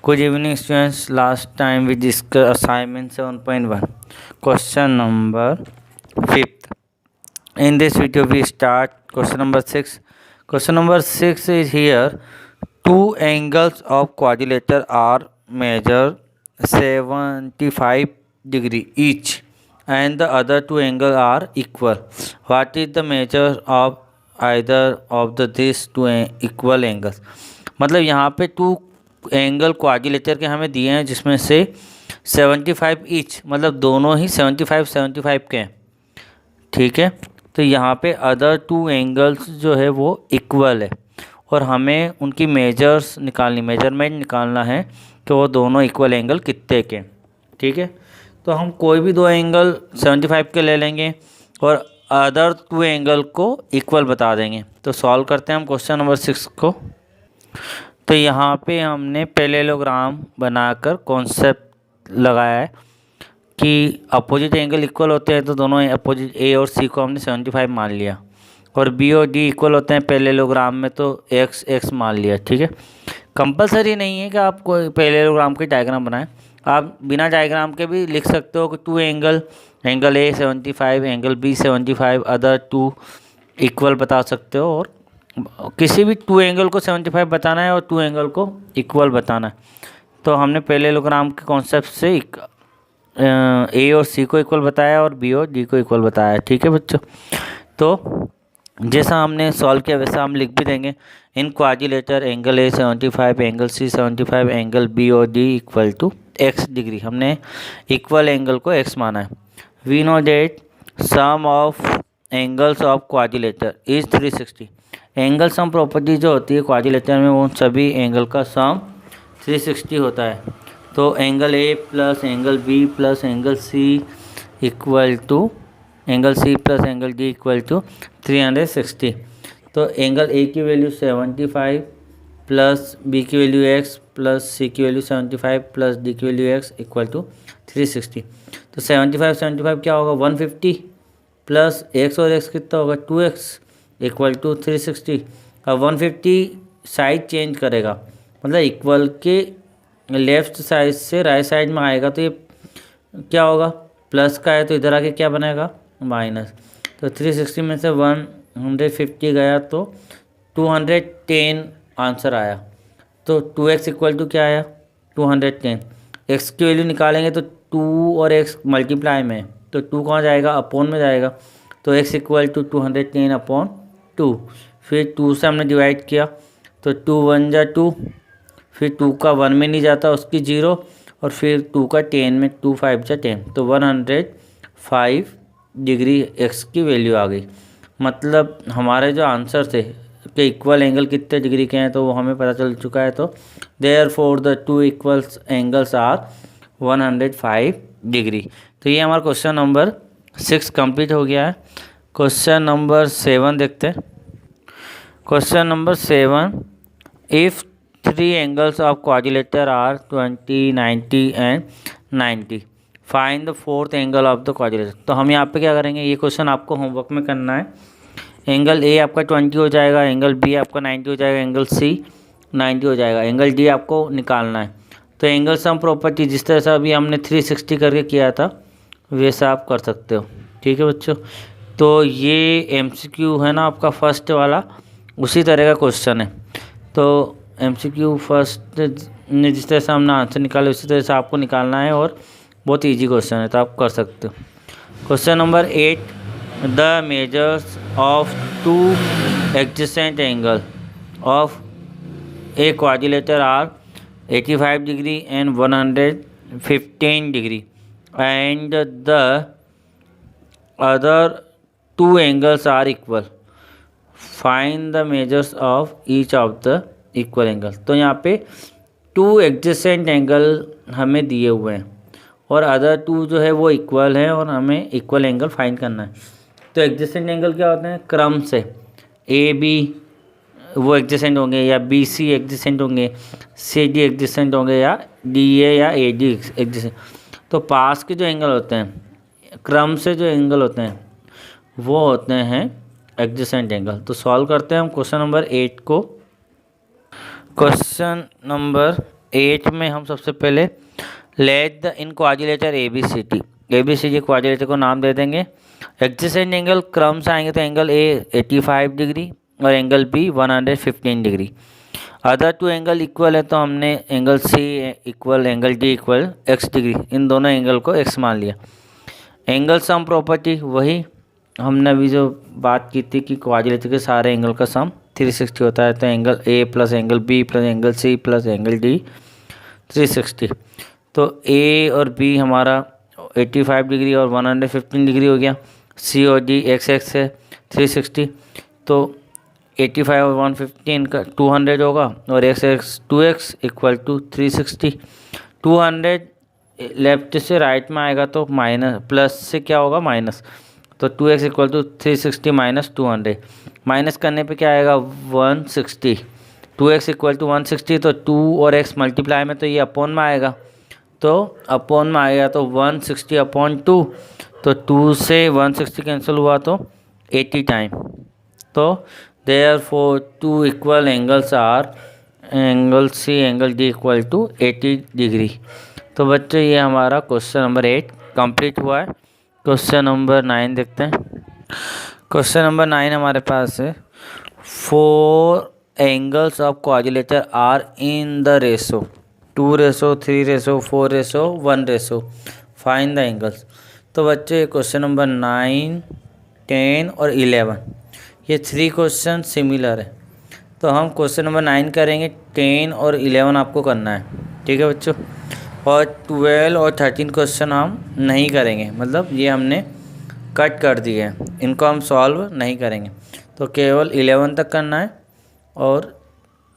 Good evening, students. Last time we discussed assignment 7.1, question number 5th. In this video, we start question number 6. Question number 6 is here. Two angles of quadrilateral are measured 75 degree each, and the other two angles are equal. What is the measure of either of these two equal angles? मतलब यहाँ पे to angle quadrilateral के हमें दिए हैं जिसमें से 75 each, मतलब दोनों ही 75 के हैं। ठीक है, तो यहाँ पे अदर टू एंगल्स जो है वो इक्वल है और हमें उनकी मेजरमेंट निकालना है कि वो दोनों इक्वल एंगल कितने के। ठीक है, तो हम कोई भी दो एंगल 75 के ले लेंगे और अदर टू एंगल को इक्वल बता देंगे। तो सॉल्व करते हैं हम क्वेश्चन नंबर 6 को। तो यहाँ पे हमने पैरेललोग्राम बनाकर कॉन्सेप्ट लगाया है कि अपोजिट एंगल इक्वल होते हैं, तो दोनों अपोजिट ए और सी को हमने 75 मान लिया, और बी और डी इक्वल होते हैं पैरेललोग्राम में, तो एक्स मान लिया। ठीक है, कंपलसरी नहीं है कि आप कोई पैरेललोग्राम के डायग्राम बनाएं, आप बिना डायग्राम के भी लिख सकते हो कि two angle A 75, angle B 75, other two equal बता सकते हो, और किसी भी टू एंगल को 75 बताना है और टू एंगल को इक्वल बताना है। तो हमने पैरेललोग्राम के कॉन्सेप्ट से ए और सी को इक्वल बताया और बी और डी को इक्वल बताया। ठीक है बच्चों, तो जैसा हमने सॉल्व किया वैसा हम लिख भी देंगे। In quadrilateral angle A 75, angle C 75, angle B और D equal to x degree. हमने इक्वल एंगल को एक्स माना है। We know that sum of angles of quadrilateral is 360। Angle sum property जो होती है क्वाड्रिलेटरल में, वो सभी एंगल का सम 360 होता है। तो angle A plus angle B plus angle C equal to angle C plus angle D equal to 360। तो एंगल ए की वैल्यू 75 प्लस बी की वैल्यू एक्स प्लस सी की वैल्यू 75 प्लस डी की वैल्यू एक्स इक्वल टू 360। तो 75 क्या होगा 150 plus x और x कितना होगा 2x इक्वल टू 360। अब 150 साइड चेंज करेगा, मतलब इक्वल के लेफ्ट साइड से राइट साइड में आएगा, तो ये क्या होगा प्लस का है, तो इधर आके क्या बनेगा माइनस। तो 360 में से 150 गया तो 210 आंसर आया। तो 2x इक्वल टू क्या आया 210। x की वैल्यू निकालेंगे तो 2 और x मल्टीप्लाई में, तो 2 कहाँ जाएगा अपोन में जाएगा, तो x इक्वल टू 210 अपॉन 2। फिर 2 से हमने डिवाइड किया तो 2 1 जा 2, फिर 2 का 1 में नहीं जाता उसकी 0, और फिर 2 का 10 में 2 5 जा 10, तो 105 डिग्री x की वैल्यू आ गई। मतलब हमारे जो आंसर थे कि इक्वल एंगल कितने डिग्री के हैं तो वो हमें पता चल चुका है। तो therefore the two equals angles are 105 degree. तो ये हमारा क्वेश्चन नंबर 6 कंप्लीट हो गया है। क्वेश्चन नंबर 7 देखते हैं। Question number 7, if three angles of quadrilateral are 20, 90 and 90, find the fourth angle of the quadrilateral. तो हम यहाँ पे क्या करेंगे, ये क्वेश्चन आपको होमवर्क में करना है। एंगल ए आपका 20 हो जाएगा, एंगल बी आपका 90 हो जाएगा, एंगल सी 90 हो जाएगा, एंगल डी आपको निकालना है। तो एंगल सम प्रॉपर्टी जिस तरह से अभी हमने 360 करके किया था वैसा आप कर सकते हो। ठीक है बच्चों, तो ये MCQ है ना आपका फर्स्ट वाला, उसी तरह का क्वेश्चन है। तो MCQ फर्स्ट ने जिस तरह से हमने आंसर निकाले उसी तरह से आपको निकालना है, और बहुत इजी क्वेश्चन है तो आप कर सकते हो। Question number 8, the measures of two adjacent angle of a quadrilateral are 85 degree and 115 degree and the other two angles are equal, find the measures of each of the equal angle. तो यहाँ पे to adjacent angle हमें दिए हुए हैं और other to जो है वो इक्वल है, और हमें इक्वल एंगल फाइंड करना है। तो एडजेसेंट एंगल क्या होते हैं, क्रम से ए बी वो एडजेसेंट होंगे, या बी सी एडजेसेंट होंगे, सी डी एडजेसेंट होंगे, या डी ए या ए डी एडजेसेंट। तो पास के जो एंगल होते हैं, क्रम से जो एंगल होते हैं वो होते हैं एडजेसेंट एंगल। तो सॉल्व करते हैं हम क्वेश्चन नंबर 8 को। क्वेश्चन नंबर 8 में हम सबसे पहले let the in quadrilateral ABCD quadrilateral को नाम दे देंगे। एडजेसेंट एंगल क्रम से आएंगे तो एंगल ए 85 डिग्री और angle B 115 degree. Other two angle equal है तो हमने angle C equal angle D equal x degree, इन दोनों एंगल को x मान लिया। एंगल सम प्रॉपर्टी वही हमने अभी जो बात की थी कि क्वाड्रिलेटर के सारे एंगल का सम 360 होता है, तो angle A plus angle B plus angle C plus angle D 360। तो ए और बी हमारा 85 डिग्री और 115 डिग्री हो गया। सी और डी एक्स एक्स है 360, तो 85 और 115 का 200 होगा और x x 2x equal to 360। 200 left से राइट में आएगा तो माइनस, प्लस से क्या होगा माइनस, तो 2x equal to 360 minus 200। Minus करने पे क्या आएगा 160। 2x इक्वल टू 160, तो 2 और x मल्टीप्लाई में तो ये अपॉन में आएगा, तो अपॉन में आएगा तो 160 अपॉन 2, तो 2 से 160 कैंसिल हुआ तो 80 टाइम। तो therefore two equal angles are angle C angle D equal to 80 degree. तो बच्चों ये हमारा क्वेश्चन नंबर 8 कंप्लीट हुआ है। क्वेश्चन नंबर 9 देखते हैं। क्वेश्चन नंबर 9 हमारे पास है 4 angles of quadrilateral are in the ratio 2:3:4:1 find the angles. तो बच्चों ये क्वेश्चन नंबर 9, 10 और 11 ये 3 क्वेश्चन सिमिलर है, तो हम क्वेश्चन नंबर 9 करेंगे, 10 और 11 आपको करना है, ठीक है बच्चों। और 12 और 13 क्वेश्चन हम नहीं करेंगे, मतलब ये हमने कट कर दिए हैं, इनको हम सॉल्व नहीं करेंगे, तो केवल 11 तक करना है और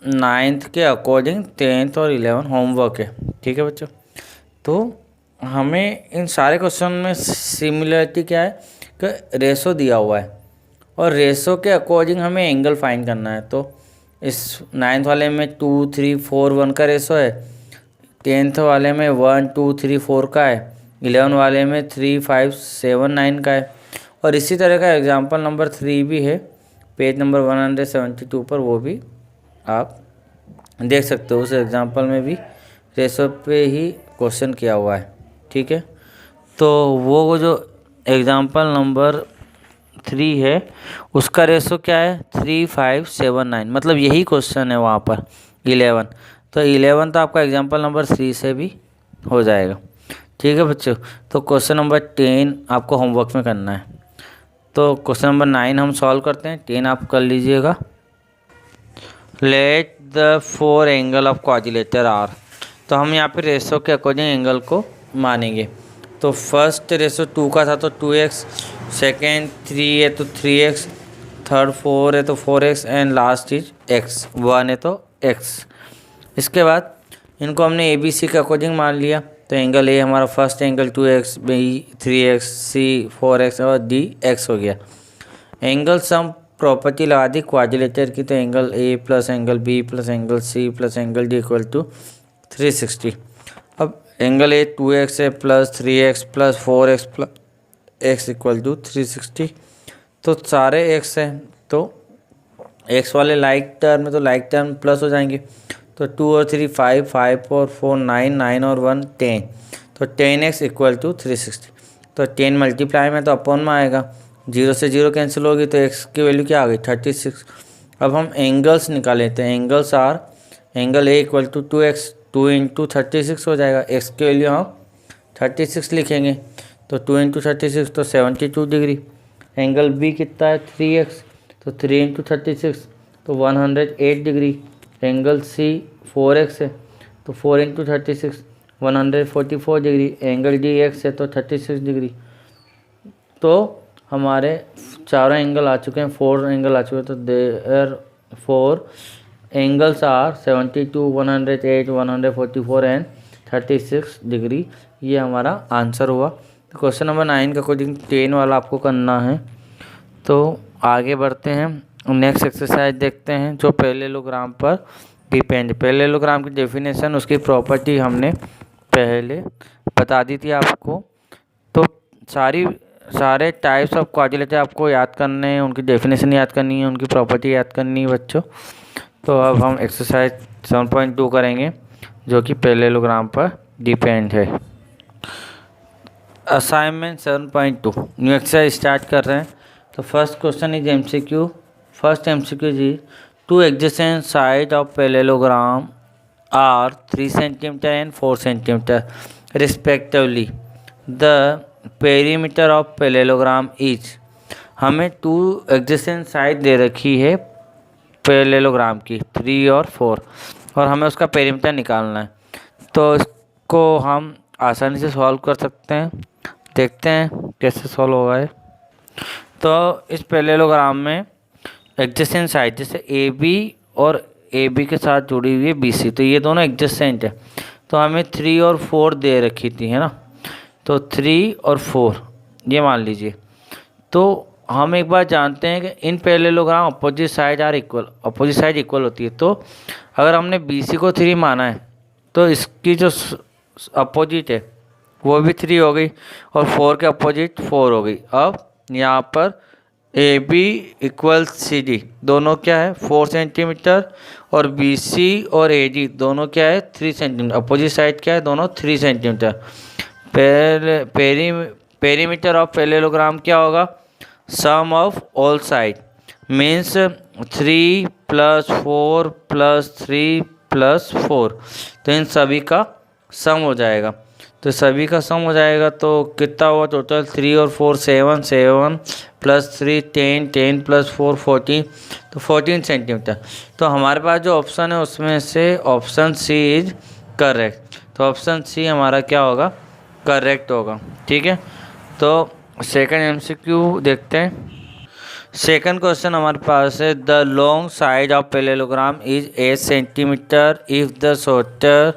9th के अकॉर्डिंग 10th और 11 होमवर्क है, ठीक है बच्चों। तो हमें इन सारे क्वेश्चन में सिमिलरिटी क्या है कि रेशो दिया हुआ है और रेशो के अकॉर्डिंग हमें एंगल फाइंड करना है। तो इस 9th वाले में 2 3 4 1 का रेशो है, 10th वाले में 1 2 3 4 का है, 11 वाले में 3 5 7 9 का है। और इसी तरह का एग्जाम्पल नंबर 3 भी है पेज नंबर 172 पर, वो भी आप देख सकते हो। उस एग्जाम्पल में भी रेशो पे ही क्वेश्चन किया हुआ है, ठीक है। तो वो जो एग्जाम्पल नंबर 3 है उसका रेशो क्या है 3 5 7 9, मतलब यही क्वेश्चन है वहाँ पर 11। तो 11 तो आपका एग्जाम्पल नंबर 3 से भी हो जाएगा, ठीक है बच्चों। तो क्वेश्चन नंबर 10 आपको होमवर्क में करना है। तो क्वेश्चन नंबर 9 हम सॉल्व करते हैं, 10 आप कर लीजिएगा। Let the 4 angle of quadrilateral are, तो हम यहाँ पे रेशो के अकॉर्डिंग एंगल को मानेंगे। तो फर्स्ट रेशो 2 का था तो 2x, सेकेंड 3 है तो 3x, थर्ड 4 है तो 4x and last is x, 1 है तो x। इसके बाद इनको हमने ABC के अकॉर्डिंग मान लिया, तो एंगल ए हमारा first angle 2x, B 3x, सी 4x और डी x हो गया। एंगल सम प्रॉपर्टी लगा दी क्वाड्रिलेटर की, तो angle A plus angle B plus angle C plus angle D equal to 360। अब एंगल ए 2x है plus 3x plus 4x plus x equal to 360, तो सारे x हैं, तो x वाले लाइक टर्म में तो लाइक टर्म प्लस हो जाएंगे, तो 2 और 3 5, 5 और 4 9, 9 और 1 10, तो 10x इक्वल टू 360। तो 10 मल्टीप्लाई में तो अपॉन में आएगा, 0 से 0 कैंसिल होगी, तो x की वैल्यू क्या आ गई 36। अब हम एंगल्स निकाल लेते हैं। Angles are angle A equal to 2x, 2 into 36 हो जाएगा, x की वैल्यू हम 36 लिखेंगे, तो 2 इंटू 36 तो 72 डिग्री। एंगल बी कितना है 3x, तो 3 इंटू 36 तो 108 डिग्री। एंगल सी 4x है तो 4 into 36 144 degree. Angle D x है तो 36 डिग्री। तो हमारे चारों एंगल आ चुके हैं, 4 एंगल आ चुके हैं, तो there 4 angles are 72, 108, 144 and 36 degree. ये हमारा आंसर हुआ। तो क्वेश्चन नंबर 9 का अकॉर्डिंग 10 वाला आपको करना है। तो आगे बढ़ते हैं, नेक्स्ट एक्सरसाइज देखते हैं जो पैरेललोग्राम पर डिपेंड। पैरेललोग्राम की डेफिनेशन, उसकी प्रॉपर्टी हमने पहले बता दी थी आपको। तो सारे टाइप्स ऑफ क्वाड्रिलेटर आपको याद करने हैं, उनकी डेफिनेशन याद करनी है, उनकी प्रॉपर्टी याद करनी है बच्चों। तो अब हम एक्सरसाइज 7.2 करेंगे। जो कि पैरेललोग्राम पर डिपेंड है। असाइनमेंट 7.2 न्यू एक्सरसाइज स्टार्ट कर रहे हैं। तो first question is MCQ. First MCQ जी, two adjacent side of parallelogram are 3 centimetre and 4 centimetre respectively. The perimeter of parallelogram is. हमें 2 एडजेसेंट साइड दे रखी है पैरेललोग्राम की 3 और 4, और हमें उसका पेरीमीटर निकालना है। तो इसको हम आसानी से सॉल्व कर सकते हैं। देखते हैं कैसे सॉल्व होगा है। तो इस पैरेललोग्राम में एडजेसेंट साइड जैसे ए बी और ए बी के साथ जुड़ी हुई है बी सी, तो ये दोनों एडजेसेंट है। तो हमें 3 और 4 दे रखी थी, है ना। तो 3 और 4 ये मान लीजिए। तो हम एक बार जानते हैं कि in parallelogram opposite side are equal, opposite side equal होती है। तो अगर हमने बी सी को 3 माना है तो इसकी जो अपोजिट है वो भी 3 हो गई, और 4 के अपोजिट 4 हो गई। अब यहाँ पर A B equal C D दोनों क्या है 4 सेंटीमीटर, और बी सी और ए डी दोनों क्या है 3 सेंटीमीटर। अपोजिट साइड क्या है दोनों 3 सेंटीमीटर। पेरीमीटर ऑफ पैरेललोग्राम क्या होगा, sum of all side means 3 + 4 + 3 + 4। तो इन सभी का सम हो जाएगा। तो सभी का सम हो जाएगा तो कितना हुआ टोटल, 3 और 4 7, 7 + 3 10, 10 + 4 14, तो 14 सेंटीमीटर। तो हमारे पास जो ऑप्शन है उसमें से ऑप्शन सी इज करेक्ट। तो ऑप्शन सी हमारा क्या होगा, करेक्ट होगा। ठीक है, तो सेकंड एमसीक्यू देखते हैं। सेकंड क्वेश्चन हमारे पास है, the long side of parallelogram is 8 centimetre if the shorter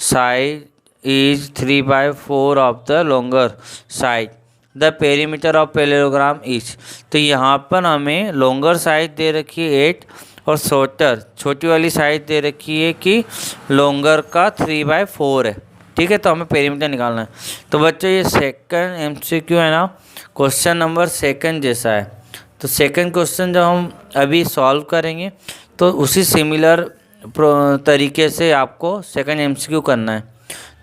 side is 3/4 of the longer side. The perimeter of parallelogram is। तो यहाँ पर हमें लॉन्गर साइड दे रखी है 8, और शॉर्टर छोटी वाली साइड दे रखी है कि लॉन्गर का 3/4 है। ठीक है, तो हमें पेरीमीटर निकालना है। तो बच्चों ये सेकंड एमसीक्यू है ना, क्वेश्चन नंबर सेकंड जैसा है। तो सेकंड क्वेश्चन जब हम अभी सॉल्व करेंगे तो उसी सिमिलर तरीके से आपको सेकंड एमसीक्यू करना है।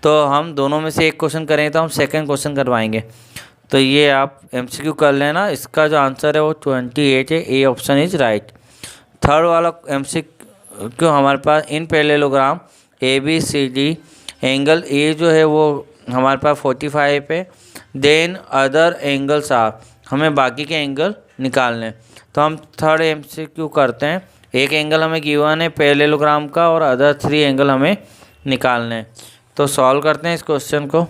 तो हम दोनों में से एक क्वेश्चन करेंगे तो हम सेकंड क्वेश्चन करवाएंगे। तो ये आप एमसीक्यू कर लेना। इसका जो आंसर है वो 28 है, A option is right. Third वाला एमसीक्यू हमारे पास, in parallelogram A B C D angle A जो है वो हमारे पास 45 है, देन अदर एंगल्स आर, हमें बाकी के एंगल निकालने। तो हम थर्ड एमसीक्यू करते हैं। एक एंगल हमें गिवन है पैरेललोग्राम का और अदर 3 एंगल हमें निकालने हैं। तो सॉल्व करते हैं इस क्वेश्चन को।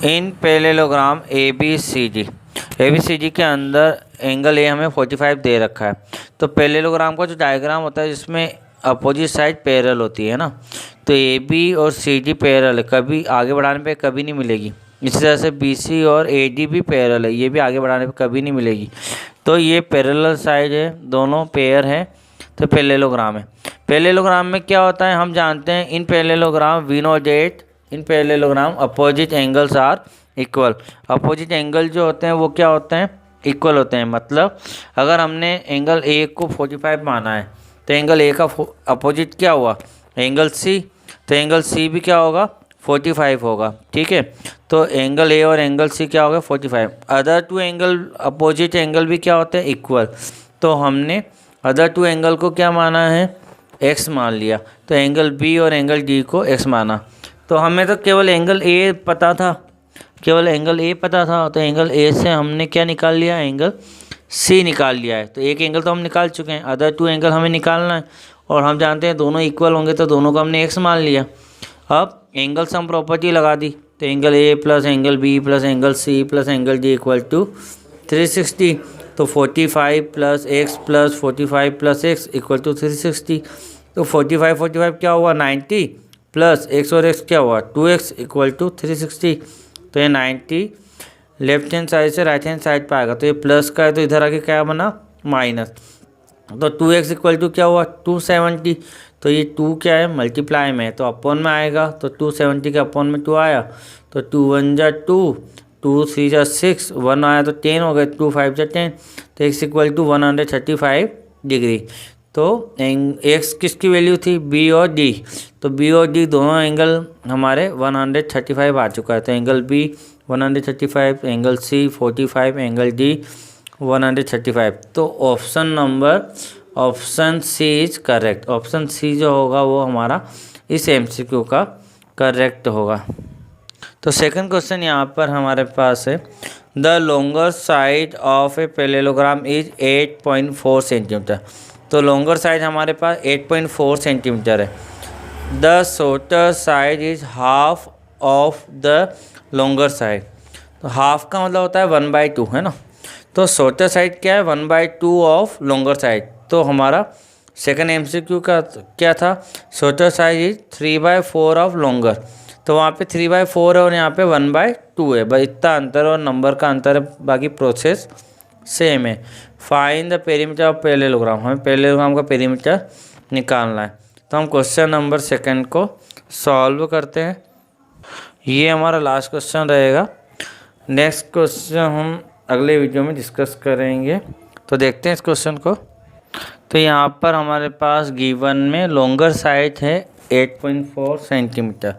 In parallelogram A B C D के अंदर एंगल ए हमें 45 दे रखा है। तो पैरेललोग्राम का जो डायग्राम होता है जिसमें अपोजिट साइड पैरेलल होती है ना, तो ए बी और सी डी पैरेलल है, कभी आगे बढ़ाने पे कभी नहीं मिलेगी। इसी तरह से बी सी और ए डी भी पैरेलल है, ये भी आगे बढ़ाने पे कभी नहीं मिलेगी। तो ये पैरेलल साइड है, दोनों पेयर है, तो पैरेललोग्राम है। पैरेललोग्राम में क्या होता है हम जानते हैं, in parallelogram we know that in parallelogram opposite angles are equal. Opposite angle जो होते हैं वो क्या होते हैं, इक्वल होते हैं। मतलब अगर हमने एंगल ए को 45 माना है तो एंगल ए का अपोजिट क्या हुआ, एंगल सी, तो एंगल सी भी क्या होगा 45 होगा। ठीक है, तो एंगल ए और एंगल सी क्या होगा 45। अदर 2 एंगल अपोजिट एंगल भी क्या होते हैं इक्वल। तो हमने अदर 2 एंगल को क्या माना है, एक्स मान लिया। तो एंगल बी और एंगल डी को एक्स माना। तो हमें तो केवल एंगल ए पता था, केवल एंगल ए पता था। तो एंगल ए से हमने क्या निकाल लिया, एंगल सी निकाल लिया है। तो एक एंगल तो हम निकाल चुके हैं, अदर 2 एंगल हमें निकालना है, और हम जानते हैं दोनों इक्वल होंगे तो दोनों को हमने एक्स मान लिया। अब एंगल सम प्रॉपर्टी लगा दी, तो angle A plus angle B plus angle C plus angle D equal to 360। तो 45 + x + 45 + x इक्वल टू 360। तो 45 क्या हुआ 90, प्लस x और x क्या हुआ 2x इक्वल टू 360। तो ये 90 लेफ्ट हैंड साइड से राइट हैंड साइड पर आएगा, तो ये प्लस का है तो इधर आके क्या बना माइनस। तो 2x इक्वल टू क्या हुआ 270। तो ये 2 क्या है मल्टीप्लाई में है तो अपॉन में आएगा। तो 270 के अपॉन में 2 आया, तो 2 1 जा 2, 2 3 जा 6, 1 आया तो 10 हो गए, 2 5 जा 10। तो x इक्वल टू 135 डिग्री। तो एक्स किसकी वैल्यू थी, बी और डी, तो बी और डी दोनों एंगल हमारे 135 आ चुका है। तो angle B 135, angle C 45, angle D 135। तो option C is correct. Option C जो होगा वो हमारा इस एमसीक्यू का करेक्ट होगा। तो सेकंड क्वेश्चन यहाँ पर हमारे पास है, the longer side of a parallelogram is 8.4 centimetre. तो लॉन्गर साइड हमारे पास 8.4 सेंटीमीटर है। The shorter side is half of the longer side. तो हाफ का मतलब होता है 1/2, है ना। तो शॉर्टर साइड क्या है, 1/2 ऑफ लॉन्गर साइड। तो हमारा सेकंड एमसीक्यू का क्या था, shorter side is 3/4 of longer. तो वहाँ पे 3/4 है और यहाँ पे 1/2 है, बस इतना अंतर और नंबर का अंतर है, बाकी प्रोसेस सेम है। Find the perimeter of parallelogram, हमें पैरेललोग्राम का पेरीमीटर निकालना है। तो हम क्वेश्चन नंबर सेकंड को सॉल्व करते हैं। ये हमारा लास्ट क्वेश्चन रहेगा। नेक्स्ट क्वेश्चन हम अगले वीडियो में डिस्कस करेंगे। तो देखते हैं इस क्वेश्चन को। तो यहाँ पर हमारे पास गिवन में लॉन्गर साइड है 8.4 सेंटीमीटर।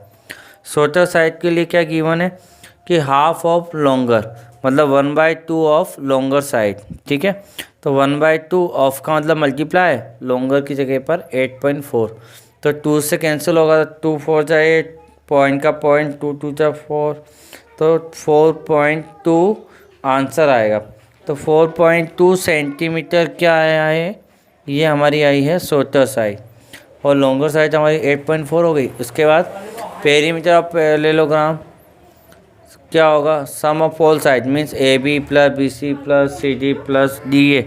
शॉर्टर साइड के लिए क्या गिवन है कि हाफ ऑफ लॉन्गर, मतलब 1/2 ऑफ लॉन्गर साइड, ठीक है। तो 1/2 ऑफ का मतलब मल्टीप्लाई लॉन्गर की जगह पर 8.4। तो 2 से कैंसिल होगा, 2 4 जा 8, पॉइंट का पॉइंट, 2 2 जा 4, तो 4.2 आंसर आएगा। तो 4.2 सेंटीमीटर क्या आया है, ये हमारी आई है शॉर्टर साइड, और लॉन्गर साइड हमारी 8.4 हो गई। उसके बाद पेरीमीटर ऑफ पैरेललोग्राम क्या होगा, sum of all side means A B plus B C plus C D plus D A.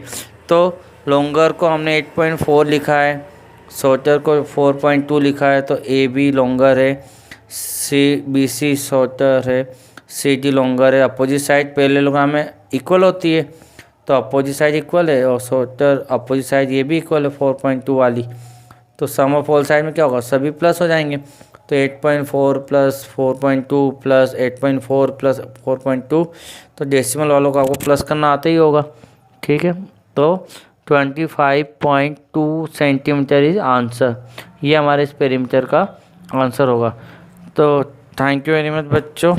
तो लॉन्गर को हमने 8.4 लिखा है, शॉर्टर को 4.2 लिखा है। तो ए बी लॉन्गर है, सी बी सी शॉर्टर है, सी डी लॉन्गर है। अपोजिट साइड पैरेललोग्राम में इक्वल होती है, तो अपोजिट साइड इक्वल है और शॉर्टर अपोजिट साइड ये भी इक्वल है 4.2 वाली। तो सम ऑफ ऑल साइड में क्या होगा, सभी प्लस हो जाएंगे। तो 8.4 प्लस 4.2 प्लस 8.4 प्लस 4.2, तो डेसिमल वालों को आपको प्लस करना आता ही होगा, ठीक है। तो 25.2 सेंटीमीटर इज आंसर, ये हमारे इस पेरीमीटर का आंसर होगा। तो थैंक यू वेरी मच बच्चों।